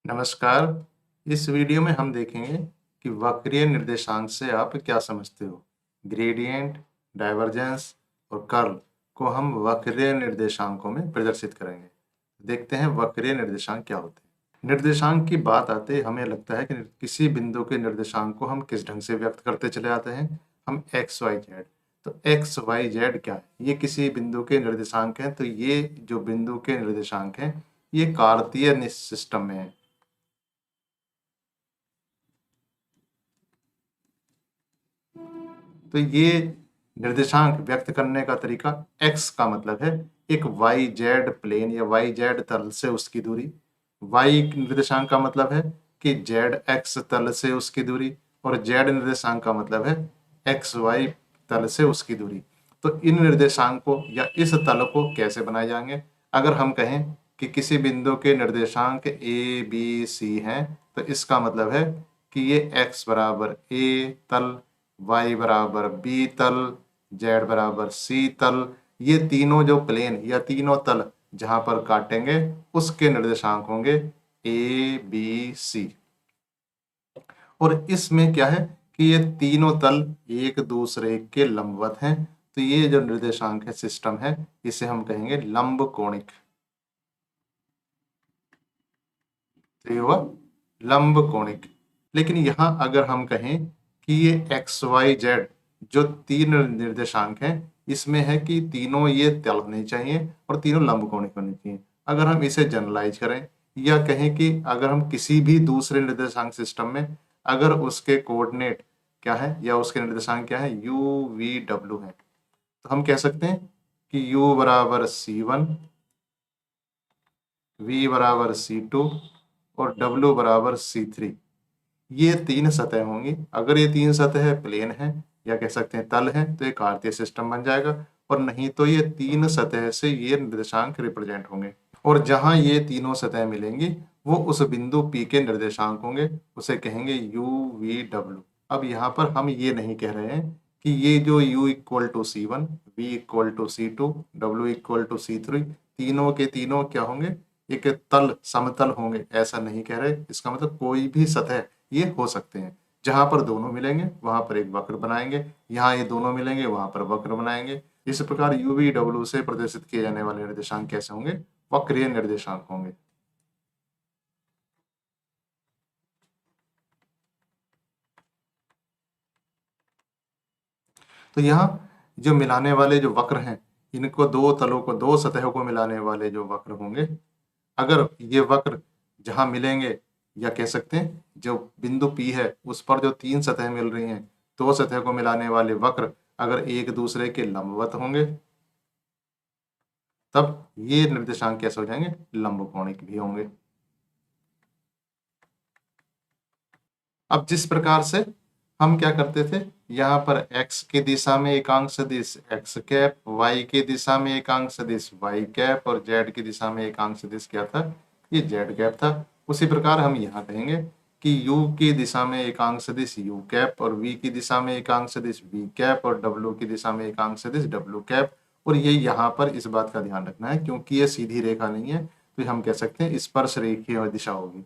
नमस्कार। इस वीडियो में हम देखेंगे कि वक्रीय निर्देशांक से आप क्या समझते हो। ग्रेडियंट, डाइवर्जेंस और कर्ल को हम वक्रीय निर्देशांकों में प्रदर्शित करेंगे। देखते हैं वक्रीय निर्देशांक क्या होते हैं। निर्देशांक की बात आते हमें लगता है कि किसी बिंदु के निर्देशांक को हम किस ढंग से व्यक्त करते चले आते हैं। हम एक्स वाई जेड, तो एक्स वाई जेड क्या है, ये किसी बिंदु के निर्देशांक हैं। तो ये जो बिंदु के निर्देशांक हैं ये कार्तीय सिस्टम में है। तो ये निर्देशांक व्यक्त करने का तरीका, x का मतलब है एक वाई जेड प्लेन या वाई जेड तल से उसकी दूरी। y निर्देशांक का मतलब है कि जेड एक्स तल से उसकी दूरी। और z निर्देशांक का मतलब है एक्स वाई तल से उसकी दूरी। तो इन निर्देशांकों या इस तल को कैसे बनाए जाएंगे। अगर हम कहें कि किसी बिंदु के निर्देशांक a b c हैं, तो इसका मतलब है कि ये x बराबर a तल, y बराबर b तल, z बराबर c तल, ये तीनों जो प्लेन या तीनों तल जहां पर काटेंगे उसके निर्देशांक होंगे a b c। और इसमें क्या है कि ये तीनों तल एक दूसरे के लंबवत हैं। तो ये जो निर्देशांक है सिस्टम है, इसे हम कहेंगे लंब कोणिक। तो ये हुआ लंब कोणिक। लेकिन यहां अगर हम कहें कि ये एक्स वाई जेड जो तीन निर्देशांक हैं, इसमें है कि तीनों ये तल होने चाहिए और तीनों लंब कोणिक होने चाहिए। अगर हम इसे जनरलाइज करें या कहें कि अगर हम किसी भी दूसरे निर्देशांक सिस्टम में अगर उसके कोऑर्डिनेट क्या है या उसके निर्देशांक क्या है, यू वी डब्ल्यू है, तो हम कह सकते हैं कि u बराबर c1, v बराबर c2 और w बराबर c3। ये तीन सतह होंगी। अगर ये तीन सतह प्लेन है या कह सकते हैं तल है, तो एक कार्तीय सिस्टम बन जाएगा। और नहीं तो ये तीन सतह से ये निर्देशांक रिप्रेजेंट होंगे। और जहां ये तीनों सतह मिलेंगी वो उस बिंदु P के निर्देशांक होंगे, उसे कहेंगे u v w। अब यहाँ पर हम ये नहीं कह रहे हैं कि ये जो u equal to c1, v equal to c2, w equal to c3 तीनों के तीनों क्या होंगे, एक तल समतल होंगे, ऐसा नहीं कह रहे। इसका मतलब कोई भी सतह ये हो सकते हैं। जहां पर दोनों मिलेंगे वहां पर एक वक्र बनाएंगे, यहाँ ये दोनों मिलेंगे वहां पर वक्र बनाएंगे। इस प्रकार u v w से प्रदर्शित किए जाने वाले निर्देशांक कैसे होंगे, वक्रीय निर्देशांक होंगे। तो यहाँ जो मिलाने वाले जो वक्र हैं, इनको दो तलों को, दो सतहों को मिलाने वाले जो वक्र होंगे, अगर ये वक्र जहां मिलेंगे या कह सकते हैं जो बिंदु P है उस पर जो तीन सतह मिल रही हैं, दो सतह को मिलाने वाले वक्र अगर एक दूसरे के लंबवत होंगे, तब ये निर्देशांक कैसे हो जाएंगे, लंबकोणिक भी होंगे। अब जिस प्रकार से हम क्या करते थे, यहाँ पर x की दिशा में एकांक सदिश x कैप, y की दिशा में एकांक सदिश y कैप और z की दिशा में एकांक सदिश क्या था, ये z कैप था। उसी प्रकार हम यहाँ कहेंगे कि u की दिशा में एकांक सदिश u कैप और v की दिशा में एकांक सदिश v कैप और w की दिशा में एकांक सदिश w कैप। और ये यहाँ पर इस बात का ध्यान रखना है, क्योंकि ये सीधी रेखा नहीं है, तो हम कह सकते हैं स्पर्श रेखीय दिशा होगी।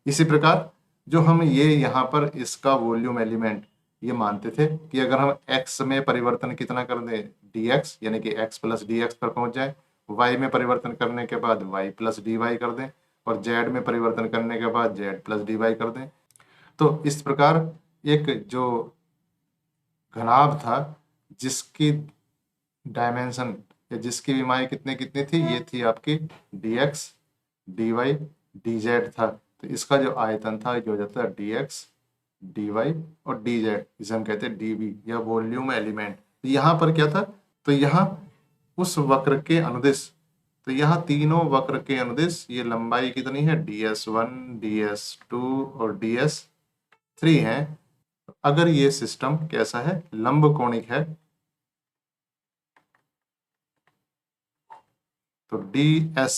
इसी प्रकार जो हम ये यहाँ पर इसका वॉल्यूम एलिमेंट ये मानते थे कि अगर हम x में परिवर्तन कितना कर दें, dx, यानी कि x प्लस dx पर पहुंच जाए, y में परिवर्तन करने के बाद y प्लस dy कर दें और z में परिवर्तन करने के बाद z प्लस dy कर दें। तो इस प्रकार एक जो घनाभ था जिसकी डायमेंशन या जिसकी विमाएं कितने कितनी थी, ये थी आपकी dx, dy, dz था। तो इसका जो आयतन था जो हो जाता है dx, dy और dz, इसे हम कहते हैं dv या वॉल्यूम एलिमेंट। तो यहाँ पर क्या था, तो यहाँ उस वक्र के अनुदिश, तो यहाँ तीनों वक्र के अनुदिश ये लंबाई कितनी है, ds1, ds2 और ds3 है। अगर ये सिस्टम कैसा है, लंब कोणिक है, तो ds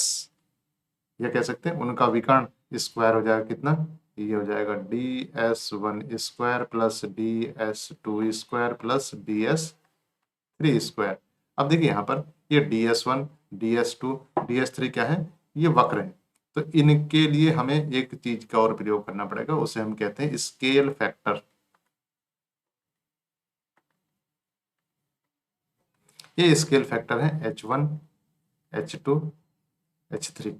ये कह सकते हैं उनका विकर्ण स्क्वायर हो जाएगा कितना, ये हो जाएगा ds1 square plus ds2 square plus ds3 square. अब देखिए यहाँ पर ये ds1 ds2 ds3 क्या है, ये वक्र है। तो इनके लिए हमें एक चीज का और प्रयोग करना पड़ेगा, उसे हम कहते हैं स्केल फैक्टर। ये स्केल फैक्टर है h1 h2 h3।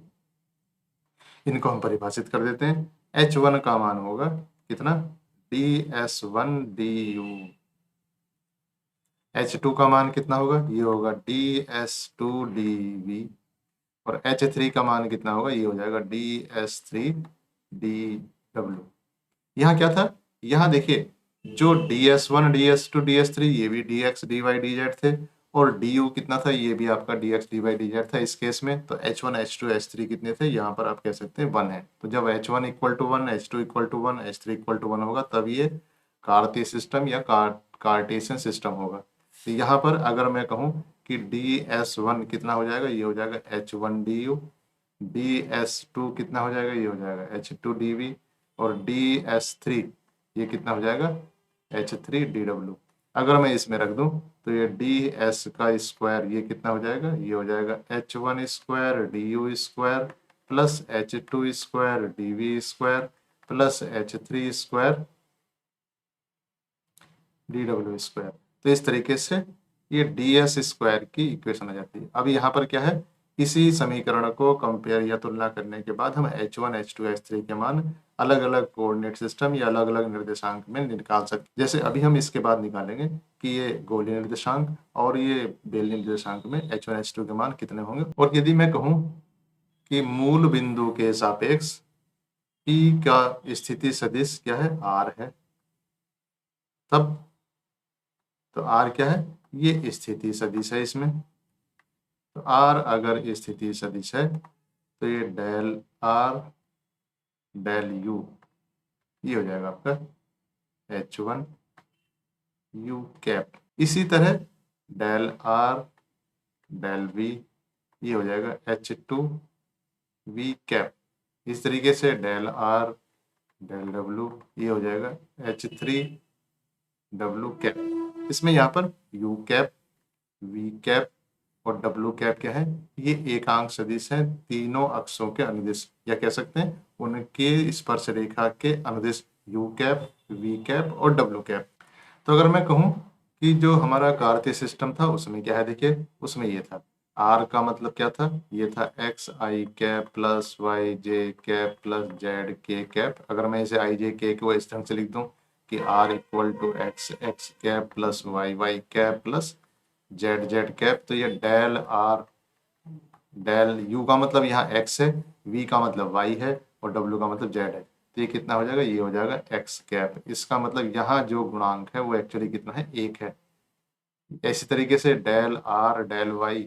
इनको हम परिभाषित कर देते हैं। h1 का मान होगा कितना, ds1 du। h2 का मान कितना होगा, ये होगा ds2 dv। और h3 का मान कितना होगा, ये हो जाएगा ds3 dw। यहाँ क्या था, यहाँ देखिए जो ds1 ds2 ds3 ये भी dx dy dz थे, और du कितना था, ये भी आपका dx dy dz था इस केस में। तो h1 h2 h3 कितने थे, यहाँ पर आप कह सकते हैं 1 है। तो जब h1 equal to 1, h2 equal to 1, h3 equal to 1 होगा, तब ये कार्तीय सिस्टम या कार्टेशियन सिस्टम होगा। तो यहाँ पर अगर मैं कहूँ कि ds1 कितना हो जाएगा, ये हो जाएगा h1 du, ds2 कितना हो जाएगा, ये हो जाएगा h2 dv, और ds3 ये कितना हो जाएगा, h3 dw। अगर मैं इसमें रख दूं तो ये ds का स्क्वायर ये कितना हो जाएगा, ये हो जाएगा h1 square du square plus h2 square dv square plus h3 square dw square. तो इस तरीके से ये ds स्क्वायर की इक्वेशन आ जाती है। अब यहाँ पर क्या है, इसी समीकरण को कंपेयर या तुलना करने के बाद हम h1 h2 h3 के मान अलग अलग कोऑर्डिनेट सिस्टम या अलग अलग निर्देशांक में निकाल सकते। जैसे अभी हम इसके बाद निकालेंगे कि ये गोलीय निर्देशांक और ये बेलनी निर्देशांक में h1 h2 के मान कितने होंगे। और यदि मैं कहूँ कि मूल बिंदु के सापेक्ष P का स्थिति सदिश क्या है, R है, तब तो R क्या है, ये स्थिति सदिश है इसमें। तो R अगर स्थिति सदिश है तो ये डेल R डेल U ये हो जाएगा आपका h1 u कैप। इसी तरह डेल R डेल V ये हो जाएगा h2 v कैप। इस तरीके से डेल R डेल W ये हो जाएगा h3 W कैप। इसमें यहाँ पर u कैप v कैप और W कैप क्या है, ये एकांक सदिश है तीनों अक्षों के अनुदिश, या कह सकते हैं उनके स्पर्श रेखा के अनुदिश, U कैप V कैप और W कैप। तो अगर मैं कहूँ कि जो हमारा कार्तीय सिस्टम था उसमें क्या है, देखिए उसमें ये था R का मतलब क्या था, ये था एक्स आई कैप प्लस वाई जे कैप प्लस जेड के कैप। अगर मैं इसे आई जे के को इस ढंग से लिख दूं कि R equal to x x cap plus y y cap plus z z cap. तो ये डेल R डेल U का मतलब यहाँ x है, V का मतलब y है और W का मतलब z है। तो ये कितना हो जाएगा, ये हो जाएगा x कैप। इसका मतलब यहाँ जो गुणांक है वो एक्चुअली कितना है, 1 है। इसी तरीके से डेल R डेल y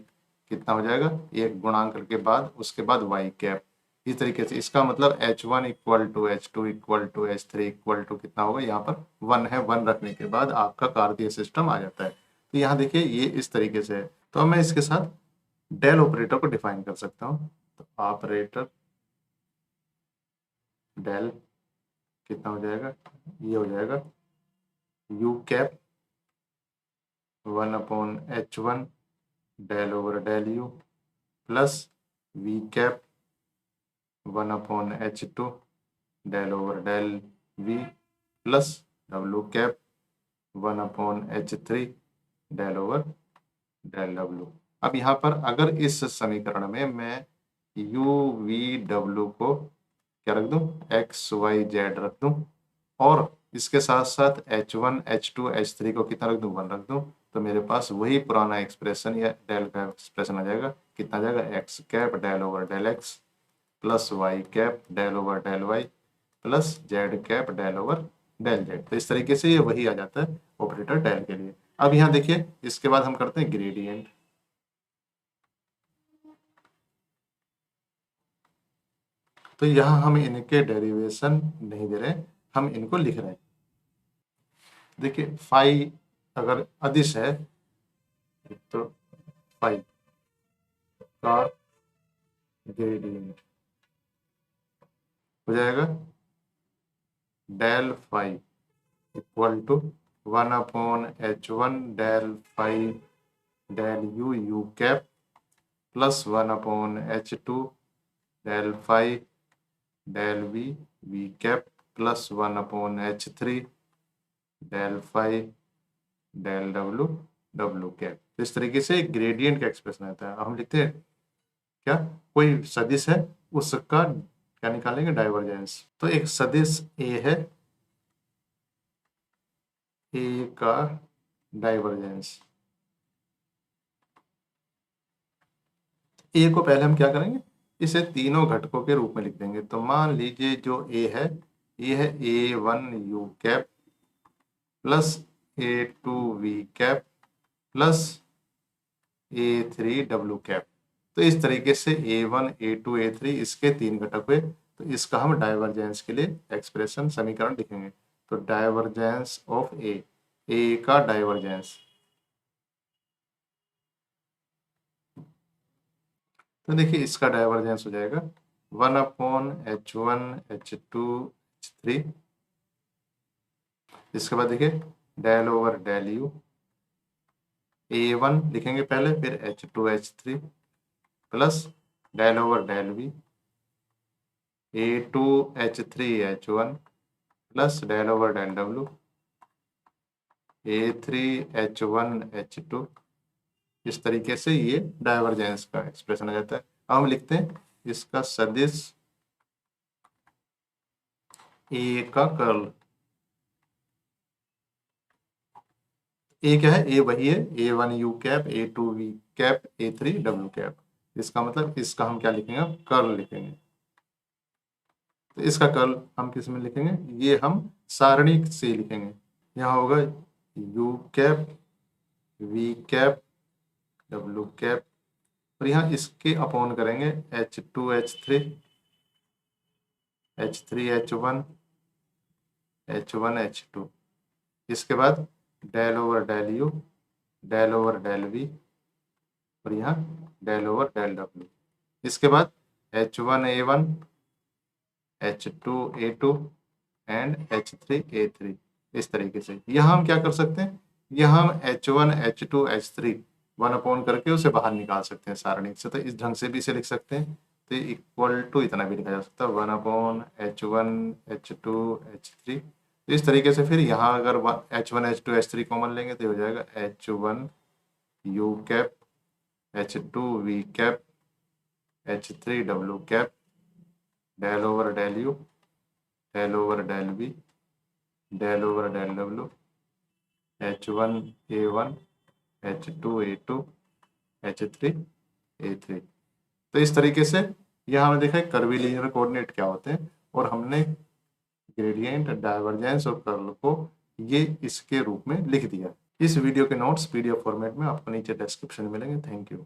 कितना हो जाएगा, एक गुणांक के बाद उसके बाद y कैप। इस तरीके से इसका मतलब h1 equal to h2 equal to h3 equal to कितना होगा, यहाँ पर 1 है। 1 रखने के बाद आपका कार्तीय सिस्टम आ जाता है। तो यहाँ देखिए ये इस तरीके से है। तो अब मैं इसके साथ डेल ऑपरेटर को डिफाइन कर सकता हूँ। तो ऑपरेटर डेल कितना हो जाएगा, ये हो जाएगा u cap 1/h1 del over del u plus v cap 1/h2 del over del v plus w cap 1/h3 del over del w। अब यहाँ पर अगर इस समीकरण में मैं u v w को क्या रख दूं, एक्स वाई जेड रख दूं, और इसके साथ साथ h1 h2 h3 को कितना रख दूं, 1 रख दूं, तो मेरे पास वही पुराना एक्सप्रेशन या डेल का एक्सप्रेशन आ जाएगा। कितना आ जाएगा, x cap del over del x plus y cap del over del y plus z cap del over del z. तो इस तरीके से ये वही आ जाता है ऑपरेटर डेल के लिए। अब यहाँ देखिए इसके बाद हम करते हैं ग्रेडियंट। तो यहाँ हम इनके डेरिवेशन नहीं दे रहे, हम इनको लिख रहे हैं। देखिए फाई अगर अदिश है तो फाई का ग्रेडियंट हो जाएगा del phi equal to 1/h1 del phi del u cap plus 1/H2 del phi del v cap plus 1/H3 del phi del डब्ल्यू कैप। तो इस तरीके से ग्रेडियंट का एक्सप्रेशन आता है। अब हम लिखते हैं क्या, कोई सदिश है उसका क्या निकालेंगे, डाइवर्जेंस। तो एक सदिश ए है, ए का डाइवर्जेंस। ए को पहले हम क्या करेंगे, इसे तीनों घटकों के रूप में लिख देंगे। तो मान लीजिए जो ए है, ये है A1 U cap plus A2 V cap plus A3 W cap. तो इस तरीके से A1 A2 A3 इसके तीन घटक हुए। तो इसका हम डाइवर्जेंस के लिए एक्सप्रेशन समीकरण लिखेंगे। तो डाइवर्जेंस ऑफ ए का डाइवर्जेंस, तो देखिए इसका डाइवर्जेंस हो जाएगा 1/H1 H2 H3। इसके बाद देखिए del over del you, A1 लिखेंगे पहले, फिर H2 H3 plus del over del v, A2 H3 H1 plus del over del डब्ल्यू, A3 H1 H2। इस तरीके से ये डाइवर्जेंस का एक्सप्रेशन आ जाता है। अब हम लिखते हैं इसका सदिश ए का कर्ल। ए क्या है, ए वही है, A1 U cap A2 V cap A3 W cap. इसका मतलब इसका हम क्या लिखेंगे, कर्ल लिखेंगे। तो इसका कर्ल हम किस में लिखेंगे, ये हम सारणी से लिखेंगे। यहाँ होगा U cap V cap W cap, और यहाँ इसके अपॉन करेंगे H2 H3 H3 H1 H1 H2। इसके बाद del over del u del over del v, और यहाँ डेल ओवर डेल डब्ल्यू। इसके बाद H1 A1 H2 A2 and H3 A3। इस तरीके से यहाँ हम क्या कर सकते हैं, यहाँ हम H1 H2 H3 1 करके उसे बाहर निकाल सकते हैं सारणी से। तो इस ढंग से भी इसे लिख सकते हैं। तो इक्वल टू इतना भी लिखा जा सकता है 1/H1 H2 H3। तो इस तरीके से फिर यहाँ अगर H1 H2 H3 कॉमन लेंगे तो हो जाएगा H1U cap H2V cap H3W cap del over del u del over del v del over del डब्ल्यू H1 A1 H2 A2 H3 A3। तो इस तरीके से यह हमने देखा है कर्वीलिनियर कोऑर्डिनेट क्या होते हैं, और हमने ग्रेडियंट, डाइवर्जेंस और कर्ल को ये इसके रूप में लिख दिया। इस वीडियो के नोट्स PDF फॉर्मेट में आपको नीचे डिस्क्रिप्शन में मिलेंगे। Thank you.